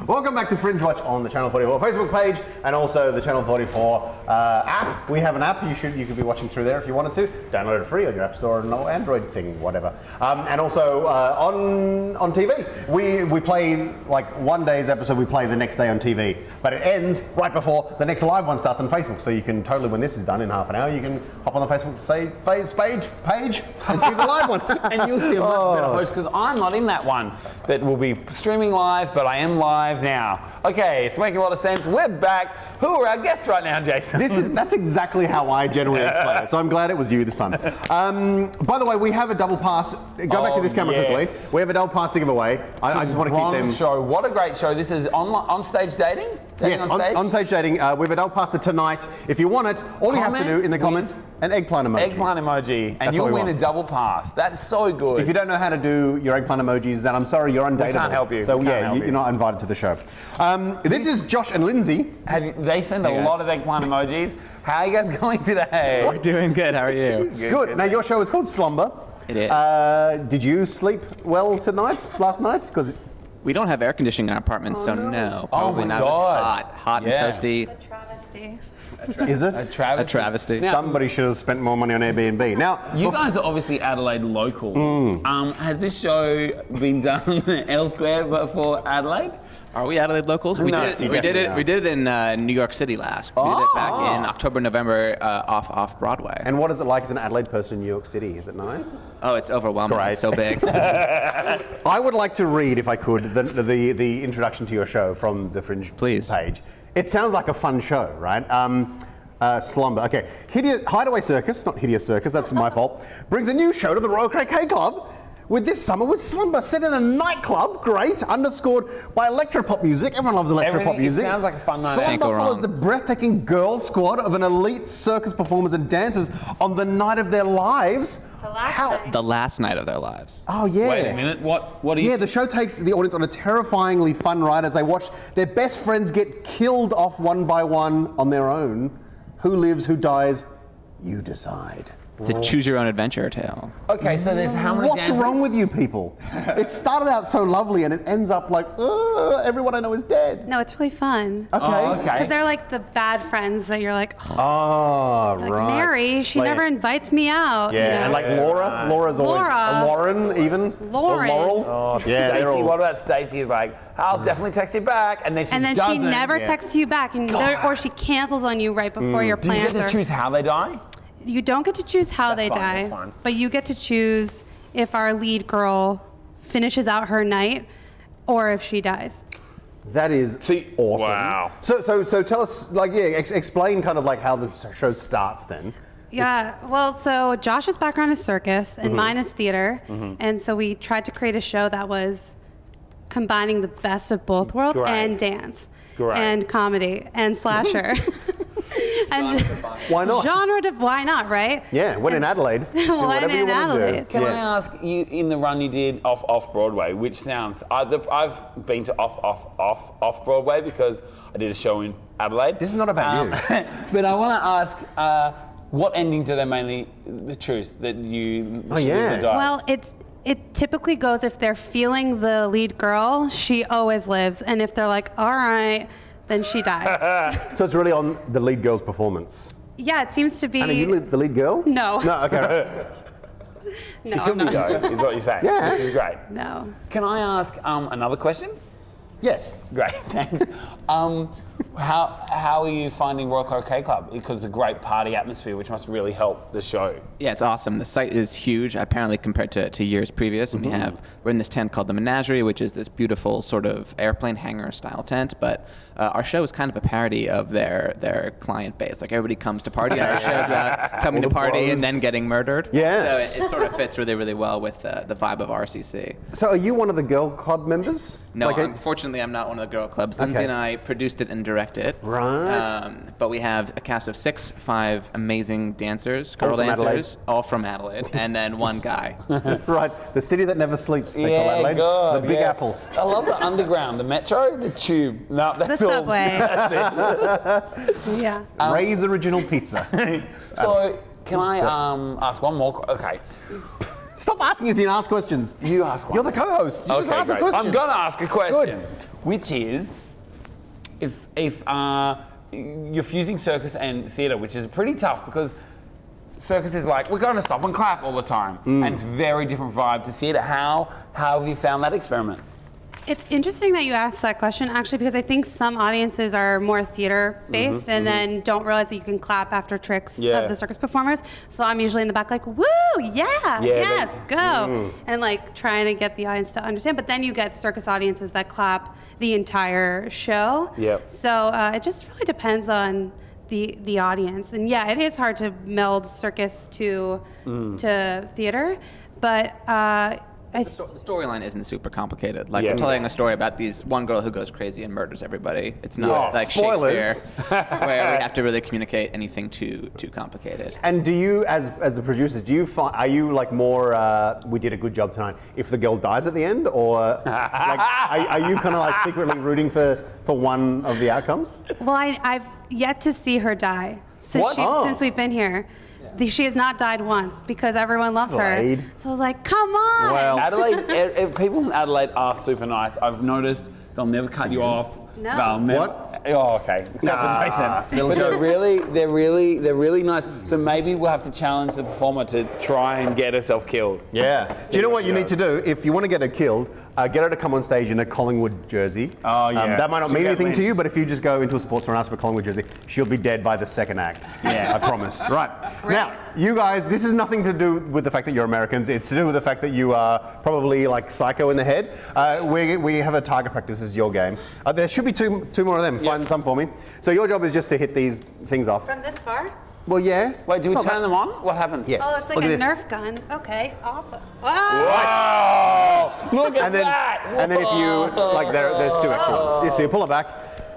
Welcome back to Fringewatch on the Channel 44 Facebook page and also the Channel 44 app. We have an app. You could be watching through there if you wanted to. Download it free on your App Store and Android thing, whatever. And also on TV. We play like one day's episode. We play the next day on TV, but it ends right before the next live one starts on Facebook. So you can totally, when this is done in half an hour, you can hop on the Facebook page and see the live one. And you'll see a much better host because I'm not in that one that will be streaming live, but I am live now. Okay, it's making a lot of sense. We're back. Who are our guests right now, Jason? That's exactly how I generally explain it, so I'm glad it was you this time. By the way, we have a double pass. Go back to this camera quickly. We have a double pass to give away. I just want to keep them. Show. What a great show. This is on stage dating? Yes, on stage dating. We have a double pass to tonight. If you want it, all you have to do in the comments, an eggplant emoji. Eggplant emoji. And you'll win a double pass. That's so good. If you don't know how to do your eggplant emojis, then I'm sorry, you're undateable. We can't help you. So yeah, you're not invited to the show. This is Josh and Lyndsay. They send a lot of eggplant emojis. How are you guys going today? We're doing good. How are you? Good. Now your show is called Slumber. It is. Did you sleep well last night? Because we don't have air conditioning in our apartment, so no. Oh my God. It was hot and toasty. A travesty. Is it? A travesty. Somebody should have spent more money on Airbnb. Now, you guys are obviously Adelaide locals. Has this show been done elsewhere before Adelaide? Are we Adelaide locals? We did it in New York City last. We did it back in October, November, off Broadway. And what is it like as an Adelaide person in New York City? Is it nice? Oh, it's overwhelming. Great. It's so big. I would like to read, if I could, the introduction to your show from the Fringe page. It sounds like a fun show, right? Slumber. Okay. Hideaway Circus, not Hideous Circus, that's my fault, brings a new show to the Royal Croquet Club with this summer with Slumber, set in a nightclub, great, underscored by electropop music. Everyone loves electropop music. It sounds like a fun night. Slumber follows the breathtaking girl squad of an elite circus performers and dancers on the night of their lives. The last night of their lives. Oh, yeah. Wait a minute, what do you... Yeah, the show takes the audience on a terrifyingly fun ride as they watch their best friends get killed off one by one on their own. Who lives, who dies, you decide. It's a choose-your-own-adventure tale. Okay, so there's how many What's wrong with you people? It started out so lovely and it ends up like, everyone I know is dead. No, it's really fun. Okay. Because they're like the bad friends that you're like, right. Mary, she never invites me out. Yeah, you know? and like Laura's always... Lauren, even. Lauren. Or Laurel. Oh, yeah, Stacey, what about Stacey? Is like, I'll definitely text you back, and then she never texts you back, and or she cancels on you right before your plans. Do you get to choose how they die? You don't get to choose how they die, but you get to choose if our lead girl finishes out her night or if she dies. That is awesome. Wow. So tell us, explain kind of like how the show starts then. Yeah, well, so Josh's background is circus and mine is theater, and so we tried to create a show that was combining the best of both worlds and dance and comedy and slasher. And why not? Why not, right? Yeah, when in Adelaide. When in Adelaide. Can I ask you, in the run you did off Broadway, which sounds, I've been to off Broadway because I did a show in Adelaide. This is not about you. But I want to ask, what ending do they mainly choose that you? Well, it typically goes if they're feeling the lead girl, she always lives, and if they're like, all right, then she dies. So it's really on the lead girl's performance. Yeah, it seems to be. And are you the lead girl? No. No, okay. She could be though, is what you're saying. Yeah. This is great. No. Can I ask another question? Yes. Great, thanks. How are you finding Royal Croquet Club? Because it's a great party atmosphere, which must really help the show. Yeah, it's awesome. The site is huge, apparently compared to years previous. And we're in this tent called the Menagerie, which is this beautiful sort of airplane hangar style tent. But our show is kind of a parody of their client base. Like everybody comes to party, and our show's about coming to party and then getting murdered. Yeah. So it sort of fits really, really well with the vibe of RCC. So are you one of the girl club members? No, unfortunately, I'm not one of the girl clubs. Lyndsay and I produced it and directed it. Right. But we have a cast of 5 amazing dancers, girl dancers, all from Adelaide, and then one guy. Right. The city that never sleeps, they call Adelaide. God, the Big Apple. I love the underground, the metro, the tube. No, that's The all. subway. That's it. Yeah. Ray's Original Pizza. So, can I ask one more? Okay. Stop asking if you can ask questions. You ask one. You're the co-host. You just ask a question. I'm going to ask a question, Good. which is, if you're fusing circus and theatre, which is pretty tough because circus is like, we're going to stop and clap all the time. And it's a very different vibe to theatre. How have you found that experiment? It's interesting that you asked that question, actually, because I think some audiences are more theater-based and then don't realize that you can clap after tricks of the circus performers. So I'm usually in the back like, woo, yes, go. And like trying to get the audience to understand. But then you get circus audiences that clap the entire show. So it just really depends on the audience. And yeah, it is hard to meld circus to theater, but the storyline isn't super complicated. Like, we're telling a story about one girl who goes crazy and murders everybody. It's not like spoilers. Shakespeare, where we have to really communicate anything too complicated. And do you, as the producers, do you find, are you like more, we did a good job tonight, if the girl dies at the end? Or like, are you kind of like secretly rooting for one of the outcomes? Well, I've yet to see her die since we've been here. She has not died once because everyone loves her. So I was like, come on. Well, Adelaide, people in Adelaide are super nice. I've noticed they'll never cut you off. No. They'll never, What? Oh, okay. Except for Jason. But they're really nice. So maybe we'll have to challenge the performer to try and get herself killed. Yeah. Do you know what you need to do? If you want to get her killed, get her to come on stage in a Collingwood jersey. Oh, yeah. That might not mean anything to you, but if you just go into a sports store and ask for a Collingwood jersey, she'll be dead by the second act. Yeah. I promise. Right. Now, you guys, this has nothing to do with the fact that you're Americans. It's to do with the fact that you are probably like psycho in the head. We have a target practice. This is your game. There should be two more of them. Find some for me. So your job is just to hit these things off. From this far? Well, yeah. Wait, do we turn them on? What happens? Yes. Oh, it's like Look a at this. Nerf gun. Okay, awesome. Wow! Look at that! And then if you, like, there's two extra ones. Yeah, so you pull it back,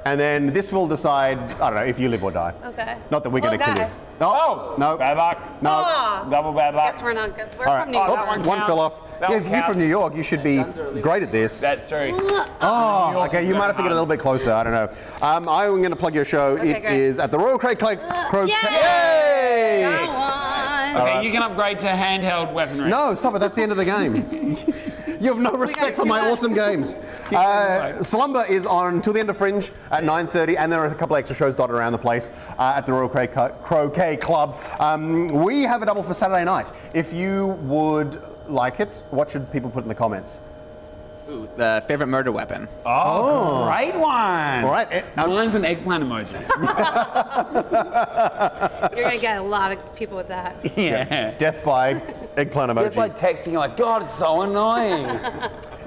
and then this will decide, I don't know, if you live or die. Okay. Not that we're going to kill you. Oh! No. Bad luck. No. Oh. Double bad luck. Guess we're not good. We're All right. from New York. Oops, one fell off. That Yeah, one if you're counts. from New York, you should be great at this. That's true. Oh, okay, you might have to get a little bit closer. I don't know. I'm going to plug your show. Okay, It great. is at the Royal Croquet. Yay! Yay! Go on. Okay, you can upgrade to handheld weaponry. No, stop it. That's the end of the game. You have no respect for my awesome games. Slumber is on until the end of Fringe at 9:30, and there are a couple of extra shows dotted around the place at the Royal Croquet Club. We have a double for Saturday night. If you would like it, what should people put in the comments? Ooh, the favorite murder weapon. Oh, great one. All right. Mine's an eggplant emoji. You're going to get a lot of people with that. Yeah. Death by eggplant emoji. It's like texting, you're like, God, it's so annoying.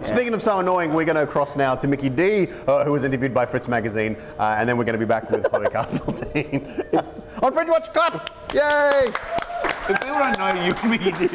Speaking of so annoying, we're going to cross now to Mickey D, who was interviewed by Fritz Magazine, and then we're going to be back with Chloe Castleton on Fringewatch. Clap! Yay! If people don't know you, Mickey D,